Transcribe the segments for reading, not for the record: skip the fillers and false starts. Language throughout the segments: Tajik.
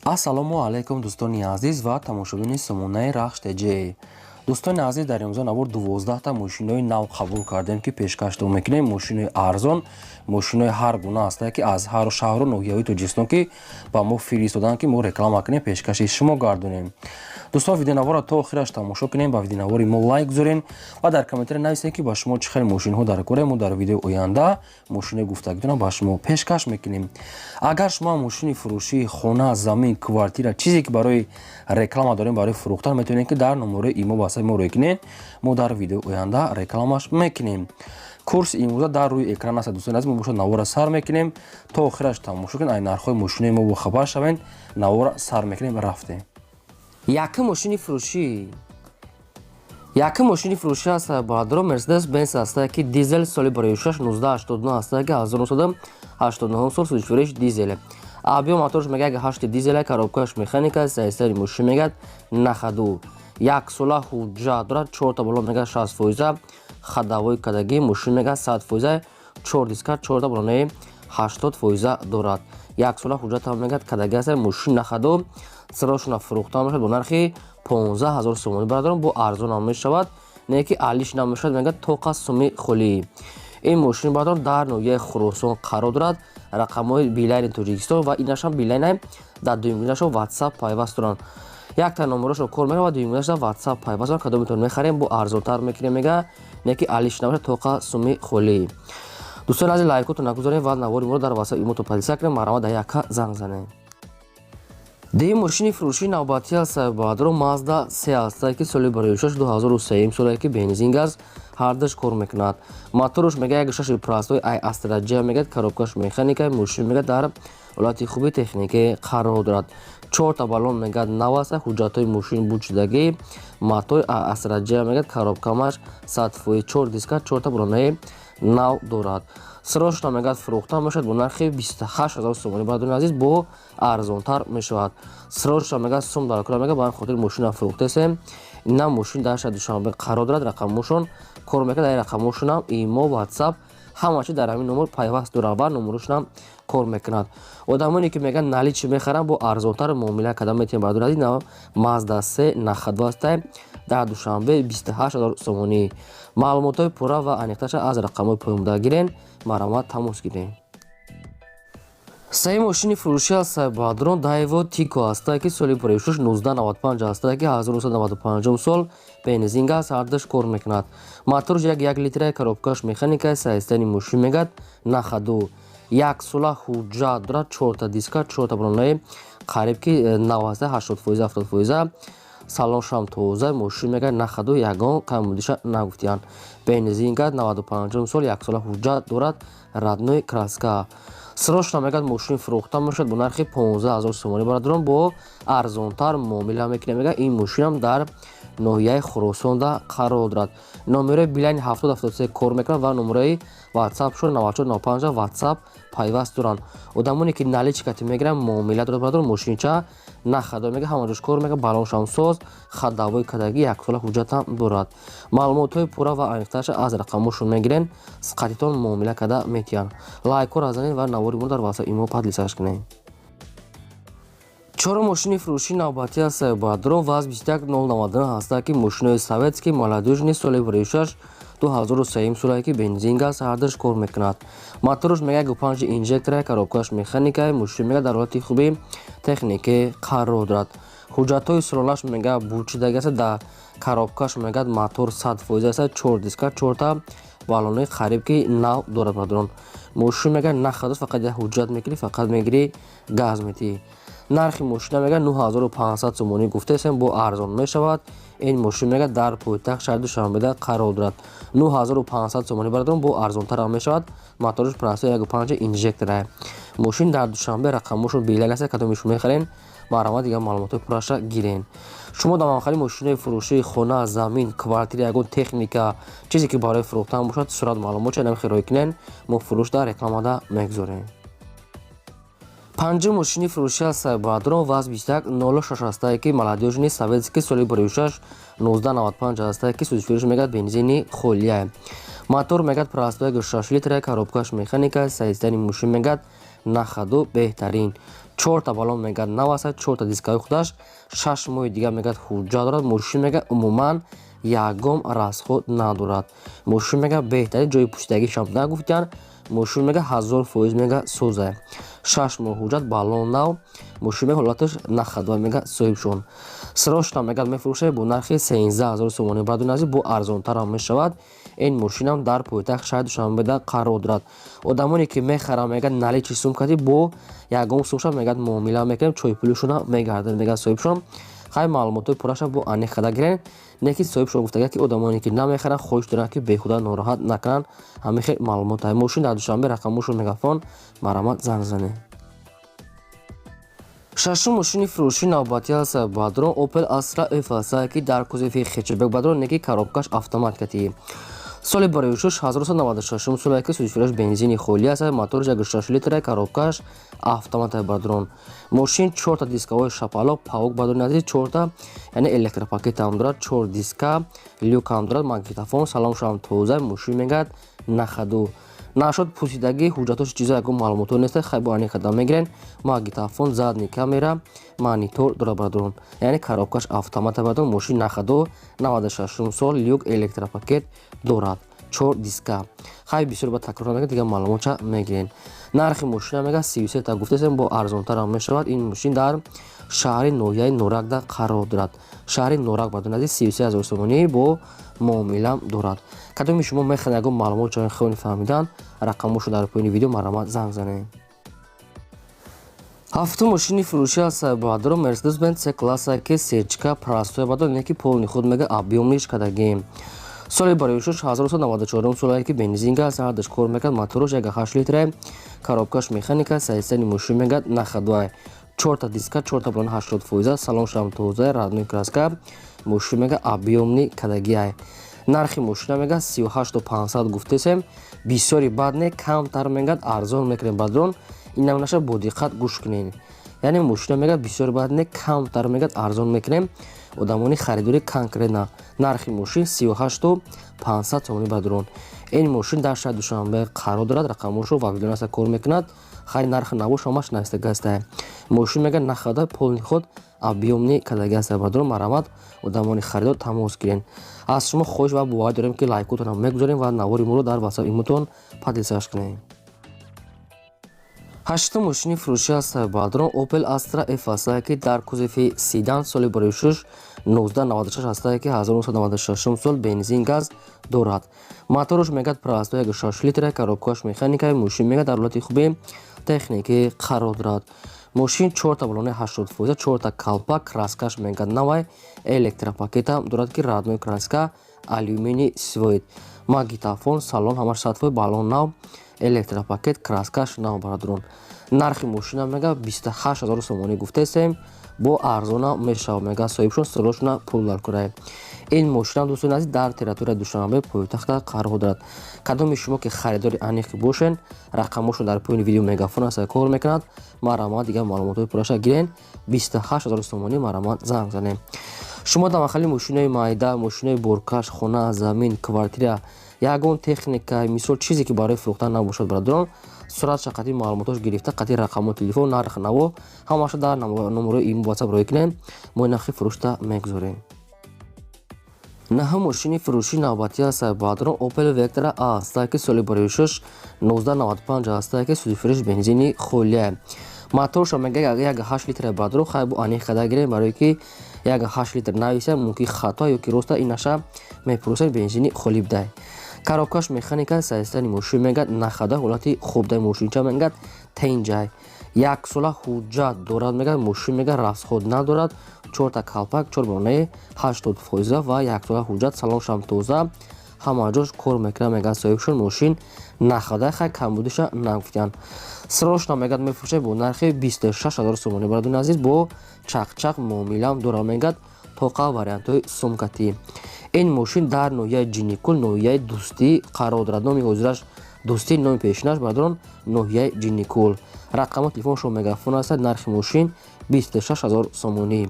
ассалому алайкум дӯстони азиз ва тамошобини сомонаи рахш теҷе. дӯстони азиз, дар имрӯза навор 12та мошинои нав қабул кардем ки пешкаштон мекунем. Мошинои арзон, мошинои ҳар гуна ҳастанд ки аз ҳар шаҳру ноҳияҳои Тоҷикистон ки ба мо фиристоданд ки мо реклама кунем, пешкаши шумо гардонем. дӯстон, видеонавора то охираш тамошо кунем, ба видеонавори мо лайк гузорен ва дар комментариё нависем ки ба шумо чӣ хел мошинҳо дар коре. Мо дар видеои оянда мошинои гуфтагитона ба шумо пешкаш мекунем. агар шумо мошини фурӯшӣ, хона, замин, квартира, чизе ки барои реклама дорем, барои фурӯхтан, метавонем ки дар номерои имо ба мо рӯй кунед. Мо дар видеои оянда рекламаш мекунем. курси имрӯза дар рӯи экран аст. дӯстони азиз, мо бошад навора сар мекунем то охираш тамошо кунед, ай нархҳои мошинои мо бохабар шавед. навора сар мекунем, рафтем. Якум мошини фурӯшӣ. Якум мошини фурӯшӣ аст баъдро Mercedes Benz аст ки дизел соли барои 1989 аст ки 1989 сол сӯзишвориш дизел. Объем моторш мегӯяд 8 дизел, коробкааш механика, сайстари мошин мегӯяд нахаду. Як сола ҳуҷҷат дорад, 4 та балон мегӯяд 60%, хадавои кадагӣ мошин мегӯяд 100%, 4 диска, 4 та балони 80% дорад. Як сола ҳуҷҷат ҳам мегӯяд кадагӣ аст, мошин нахаду. сироашона фурӯхта мешавад бо нархи 15000 сомонӣ бародарам, бо арзон ҳам мешавад, не ки алиш нам мешавад, мегӯяд тоқа сумми холӣ. ин мошин бародарам дар ноҳияи Хуросон қарор дорад. рақамҳои билайни Тоҷикистон ва инашам билайна дар дуюмгунашон WhatsApp пайваст доранд. як та номерошо кор мекунад ва дуюмгунашда WhatsApp пайваст доранд. кадомитон мехарем, бо арзонтар мекунем, мега не ки алиш нам мешавад, тоқа сумми холӣ. дӯстони азиз, лайкотон нагузорем ва навори моро дар WhatsApp имо то подписа кунем, марҳамат дар яка занг занем. Дим мошини фурӯшии навбатӣ аст баъдро Mazda 3 аст ки соли барои 2003 сола ки бензин газ ҳардаш кор мекунад. моторош мегӯяд 6 простой ай астраҷа мегӯяд, коробкаш механика, мошин мегӯяд дар ҳолати хуби техникӣ қарор дорад. 4 та балон мегӯяд нав аст, ҳуҷҷатҳои мошин буд-шудагӣ, матои ай астраҷа мегӯяд, коробкамаш 100%, 4 диска, 4 та балонаи нав дорад. сироашона мегӯяд фурӯхта мешавад бо нархи 28000 сомонӣ. баъдони азиз, бо арзонтар мешавад. сироашона мегӯяд сум дар кора мегӯяд, ба хотири мошина фурӯхтасем. ина мошин дар шаҳри Душанбе қарор дорад. рақамошон кор мекунад, дар рақамошонам имо, WhatsApp ҳама чи дар ҳамин номер пайваст дорад ва номерошонам кор мекунад. одамоне ки мегӯянд наличи мехарам, бо арзонтар муомила кардан метавонем. баъдони азиз, Mazda 3 нахаду аст дар Душанбе 28000 сомонӣ. маълумотҳои пурра ва аниқташа аз рақамҳои поёмда гирен. марҳамат, тамос гирен. сеюм мошини фурӯшӣ аст баъдро Daewoo Tico аст ки соли барои 1995 аст ки 1995 сол бензин газ ҳардаш кор мекунад. моторош 1 литра, коробкаш механика, сайстани мошин мегӯяд нахаду. як сола ҳуҷҷат дорад, 4 та диска, 4 та балонаи қариб ки нав аст, 80%, 70%. салоншам тоза, мошин мегӯяд нахаду, ягон камбудиша нагуфтиянд. бензин газ 95 сол, 1 сола ҳуҷҷат дорад, радной краска. сироашона мегӯяд мошин фурӯхта мешавад бо нархи 15000 сомонӣ. бародарон, бо арзонтар муомила мекунем. мегӯяд ин мошинам дар ноҳияи Хуросонда қарор дорад. номерои билайни 7073 кор мекунад ва номерои WhatsApp шо 9495 WhatsApp пайваст доранд. одамоне ки наличи кати мегиранд, муомила дорад. бародарон, мошинча нахада мегӯяд, ҳама ҷош кор мекунад, балоншам соз, хадавои кадагӣ, 1 сола ҳуҷҷатам дорад. маълумотҳои пурра ва аниқташа аз рақамошон мегирен. с қатитон муомила карда метавонанд. лайкро занед ва навори моро дар WhatsApp имо подлисаш кунед. чорум мошини фурӯшии навбатӣ аст баъдро ВАЗ 21099 аст ки мошинои советский молодежни соли барои 2003 сола ки бензин газ ҳардаш кор мекунад. моторош мегӯяд 5 инжектора, коробкаш механика, мошин мегӯяд дар ҳолати хуби техникӣ қарор дорад. ҳуҷҷатҳои солонаш мегӯяд буд-шудагӣ аст, дар коробкаш мегӯяд мотор 100% аст, 4 диска, 4 та балони қариб ки нав дорад. бародарон, мошин мегӯяд нахадост, фақат як ҳуҷҷат мегирӣ, фақат мегирӣ газ метиҳӣ. нархи мошина мегӯяд 9500 сомонӣ гуфтасем, бо арзон мешавад. ин мошин мегӯяд дар пойтахт шаҳри Душанбеда қарор дорад. 9500 сомонӣ бародарон, бо арзонтар ҳам мешавад. моторош простой 1.5 инжектора. мошин дар Душанбе рақамошон билайн аст, кадомишон мехарен, марҳамат, дигар маълумотҳои пурраша гирен. шумо дар манхали мошинои фурӯшии хона, замин, квартира, ягон техника, чизе ки барои фурӯхтан бошад, сурат маълумотша намехирой кунен, мо фурӯшда рекламада мегузорем. панҷум мошини фурӯшӣ аст баъдро ВАЗ 2106 аст ки молодежни советский соли барои 1995 аст ки сӯзишвориш мегӯяд бензини холия. мотор мегӯяд простой 6 литра, коробкаш механика, сайстани мошин мегӯяд нахаду беҳтарин. 4 та балон мегӯяд нав аст, 4 та дискаи худаш, 6 моҳи дигар мегӯяд ҳуҷҷат дорад. мошин мегӯяд умуман ягом расход надорад. мошин мегӯяд беҳтарин ҷои пӯшидагишам нагуфтиянд. мошин мегӯяд 1000% мегӯяд сӯза. 6 моҳ ҳуҷҷат, балон нав. мошин мегӯяд ҳолаташ нахадва мегӯяд соҳибшон. срочно мегӯяд мефурӯшад бо нархи 13000 сомонӣ. баъдои назди бо арзонтарам мешавад. ин мошинам дар пойтахти шаҳри Душанбеда қарор дорад. одамоне ки мехаранд мегӯяд наличи сумкати бо ягон сумша мегӯяд муомила мекунем, чойпулишона мегардад мегӯяд соҳибшон. хай маълумотои пурраша бо ани хада гирен. неки соҳибшон гуфтага ки одамоне ки намехаранд хоҳиш доранд ки беҳуда нороҳат накунанд. ҳамин хел маълумотай мошин дар Душанбе рақамошон мегафон марамат занг занед. шашум мошини фурӯшии навбатӣ аст. бадрон Opel Astra F аст ки дар кузови Хечебек бадрон неки коробкаш автоматикати. соли барои шуш 1996 соле ки сӯзишфираш бензини холӣ аст. моториш 1.6 литр, коробкаш автоматай бадрон. мошин 4 та дискаҳои шапалоқ павок бадрон назди 4 та, яъне электропакетам дорад, 4 диска, люкам дорад, магнитофон, салоншам тоза. мошин мегӯяд нахаду. нашод пусидагӣ ҳуҷҷатош чизо ягон маълумото нест. хай бо ани қадам мегирен. магнитофон, задни камера, монитор дорад бадрон, яъне коробкаш автомата бадрон. мошин нахаду, 96 сол, люк, электропакет дорад, 4 диска. хай бисёр ба такрор намегӯяд, дигар маълумотша мегирен. нархи мошина мегӯяд 33 та гуфтасем, бо арзонтарам мешавад. ин мошин дар шаҳри ноҳияи Норакда қарор дорад. шаҳри Норак бадрон назди 33000 сомонӣ бо муомилам дорад. кадоми шумо мехоҳед ягон маълумот ҷои хони фаҳмидан, рақамошо дар поёни видео марамат занг занед. ҳафтум мошини фурӯшӣ аст. бадрон Mercedes-Benz C-класс ки сечка прастоя бадрон неки полни худ мега объёмниш кадаги. соли барои шуш 1994 соле ки бензин аст. ҳардаш кор мекард. моторош 1.8 литр, коробкаш механика, сайстани мошин мегӯяд нахадвай. 4 та диска, 4 та балон 80%, салоншам тоза, радной краска. мошин мегӯяд объёмни кадагиай. нархи мошина мегӯяд 38500 гуфтесем. бисёри бад не, камтар мегӯяд арзон мекунем бадрон. ин намунаша бо диққат гӯш кунед. яъне мошина мегӯяд бисёри бад не, камтар мегӯяд арзон мекунем. одамони харидори конкретна. нархи мошин 38500 сомонӣ бадрон. ин мошин дар шаҳри Душанбе қарор дорад. рақамошо ва видео наста кор мекунад. хай нархи навош ҳамаш настага аст. мошин мегӯяд нахада полни худ объёмни кадаги аст бадрон. марамат одамони харидор тамос гирен. аз шумо хоҳиш ва боварӣ дорем ки лайкотонам мегузорем ва навори моро дар ватсап имотон падисаш кунед. ҳаштум мошини фурӯшӣ аст. бадрон Opel Astra F аст ки дар кузови седан, соли барои шуш 1996 аст ки 1996 сол, бензин газ дорад. мотораш мегӯяд прасто 1.6 литр, коробкаш механика. мошин мегӯяд дар ҳолати хуби техникӣ қарор дорад. мошин 4 та балони 80%, 4 та калпак, краскаш мегӯяд навай, электропакетам дорад ки радной краска, алюминий свет, магнитофон, салон ҳамаш сатфои балон нав, электропакет, краскаш нав бадрон. нархи мошина мегӯяд 28000 сомонӣ гуфтесем. бо арзона мешавад мегӯяд соҳибшон срочно пул дар курай. ин мошинам дӯстони азиз дар территорияи Душанбе пойтахта қарор дорад. кадоми шумо ки харидори аниқи бошен, рақамошо дар поёни видео мегафон аст кор мекунад. марамат дигар маълумотои пурраша гирен. 28000 сомонӣ марамат занг занед. шумо дар маҳалли мошинои майда, мошинои боркаш, хона, замин, квартира, ягон техника, мисол чизе ки барои фурӯхтан набошад брадрон, суръатша қати маълумотош гирифта, қати рақамо телефон, нарх наво ҳамаша дар номерои имо ватсап роӣ кунем. мо нархи фурӯшта мегузорем. наҳум мошини фурӯшии навбатӣ аст. бадрон Opel Vectra A аст ки соли барои шуш 1995 аст ки сӯзишфираш бензини холия. моторша мегӯяд 1.8 литр бадрон. хай бо ани қада гирем, барое ки 1.8 литр нависем мумкин хато ё ки роста инаша мепурсем бензини холӣ бидай. коробкаш механика, сайстани мошин мегӯяд нахада, ҳолати хубдай мошинча мегӯяд тенҷай. 1 сола ҳуҷҷат дорад мегӯяд. мошин мегӯяд расход надорад. 4 та калпак, 4 балонаи 80% ва 1 сола ҳуҷҷат, салоншам тоза, ҳама ҷош кор мекунад мегӯяд соҳибшон. мошин нахада, хай камбудиша нагуфтиянд. срочно мегӯяд мефурӯшад бо нархи 26000 сомонӣ барадони азиз, бо чақчақ муомилам дорад мегӯяд тоқа вариантҳои сумкатӣ. ин мошин дар ноҳияи Ҷинникул, ноҳияи Дӯстӣ қарор дорад. номи ҳозираш Дӯстӣ, номи пешинаш бадрон ноҳияи Ҷинникул. рақамо телефоншо мегафон аст. нархи мошин 26000 сомонӣ.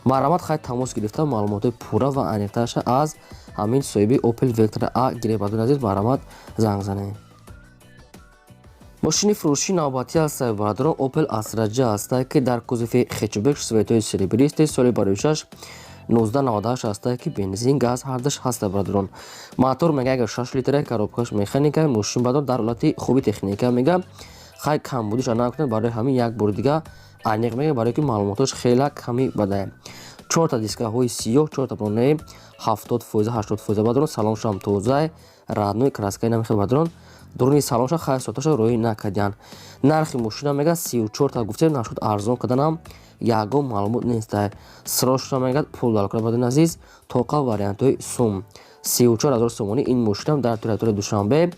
марамат хай тамос гирифта маълумотои пурра ва аниқташа аз ҳамин соҳиби Opel Vectra A гирем бадрон азиз. марамат занг занед. мошини фурӯшии навбатӣ ҳастаи бародарон Opel Astra J ҳастае ки дар кузуфи хечбекш светои серебристи соли 1996 1998 ҳастае ки бензин газ ҳардаш ҳастаи бародарон. мотор мега 6 литраи коробкаш механикаи мошин бародарон дар ҳолати хуби техника мега хай камбудиш анакунад барои ҳамин як бори дига аниқ мега барое ки маълумотош хела ками бадае. 4 дискаҳои сиёҳ 4 бронаи 70% 80% бародарон салоншам тозаи раднои краскаи намехел бародарон дуруни салонша хай соташа роӣ накардиянд. нархи мошина мега 34 гуфтем нашуд арзон карданам ягон маълумот нестае. срочно мега $5 бародарон азиз тоқа вариантҳои сум 34 000 сомонӣ ин мошинам дар туратури Душанбе.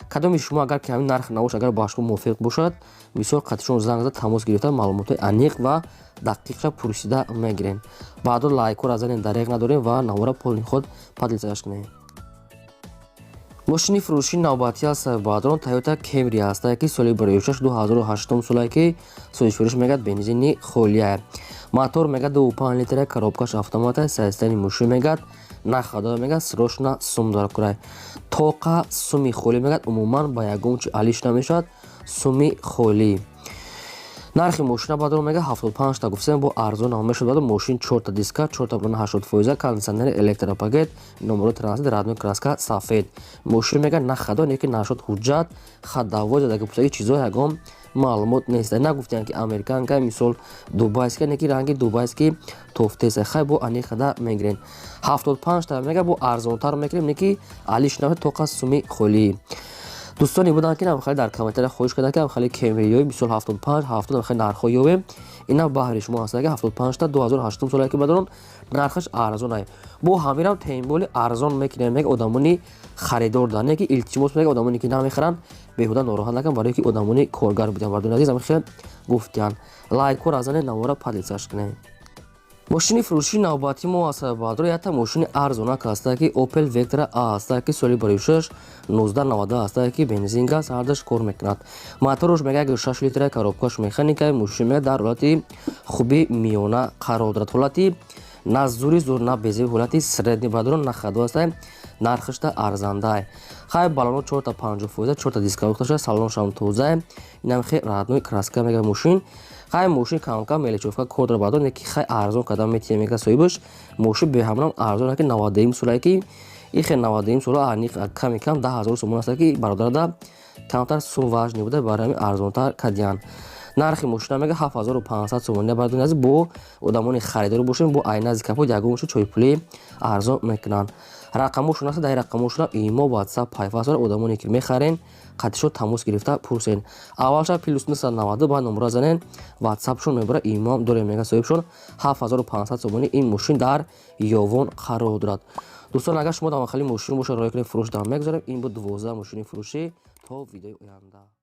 кадоми шумо агар ки ҳамин нарх набошад агар ба шумо мувофиқ бошад мисол қатишон занг зад тамос гирифта маълумотҳои аниқ ва дақиқша пурсида мегирем. баъдо лайкҳоро занем дареғ надорем ва навора полни худ падлисаш кунем. мошини фурӯшии навбатӣ ҳастаи бародарон Toyota Camry ҳастае ки соли 2008 солае ки соҳибфурӯш мегад бензини холияе. мотор мега 2.5 литраи коробкаш автоматае сайстани мошин мегад нахадо мегад срочно сум дар курай. тоқа суми холӣ мегад умуман ба ягон чи алиш намешавад суми холӣ. нархи мошина бародарон мега 75 та гуфтем бо арзон ҳам мешавад. мошин 4 диска 4 брона 80% кондитсионери электропакет номери транзит раднои краска сафед. мошин мега нахадо неки нашуд ҳуҷҷат хаддаво зада гуфтаги чизо ягон маълумот нест. нагуфтиянд ки американка мисол дубайска неки ранги дубайски тофтеса хай бо аниқада мегирен. 75 та мега бо арзонтар мекунем неки алиш наве тоқа суми холӣ. дӯстоне буданд ки нам хеле дар комментария хоҳиш карданд ки хеле Camry-ёи мисол 75 70 хеле нархҳо ёбем. ина баҳри шумо ҳастаги 75 та 2008 солае ки бародарон нархаш арзонае. бо ҳамирам тайинболи арзон мекунем мега одамони харидор дар не ки илтиҷомос мега одамоне ки намехаранд беҳуда нороҳат накунанд барое ки одамони коргар буданд. бародарон азиз ҳамихел гуфтиянд лайкҳоро занед навора падлисаш кунем. мошини фурӯшии навбатӣ мо ҳастаи бародарон якта мошини арзонак ҳастае ки Opel Vectra A ҳастае ки соли 1996 1990 ҳастае ки бензин газ ҳардаш кор мекунад. моторош мега 6 литраи коробкаш механикаи мошин мега дар ҳолати хуби миёна қарор дорад. ҳолати на зури зур на безеби ҳолати средни бародарон нахадо ҳастае нархашта арзандае. хай балоно 4 та 50% 4 та диска ухташа салоншам тозае инам хе раднои краска мега мошин хай мошин кам меличовка кодра бародарон неки хай арзон кадан метия мега соҳибаш мошин беҳамрам арзон ки 90 солае ки ихе 90 сола аниқ ками кам 10 000 сомон ҳастае ки бародарда камтар сум важне буда барами арзонтар кадиянд. нархи мошина мега 7500 сомония бародарон азиз бо одамони харидор бошем бо айнази капот ягон шо чойпули арзон мекунанд. рақамошон аст дар рақамошон имо WhatsApp пайваст одамоне ки мехарен қатишо тамос гирифта пурсен. аввалша плюс 990 ба номра занен WhatsAppшон номера имо дорем мега соҳибшон 7500 сомонӣ ин мошин дар ёвон қарор дорад. дӯстон агар шумо дар махалли мошин боша роя кунед фурӯш дар мегзорем. ин буд 12 мошини фурӯшӣ то видеои оянда.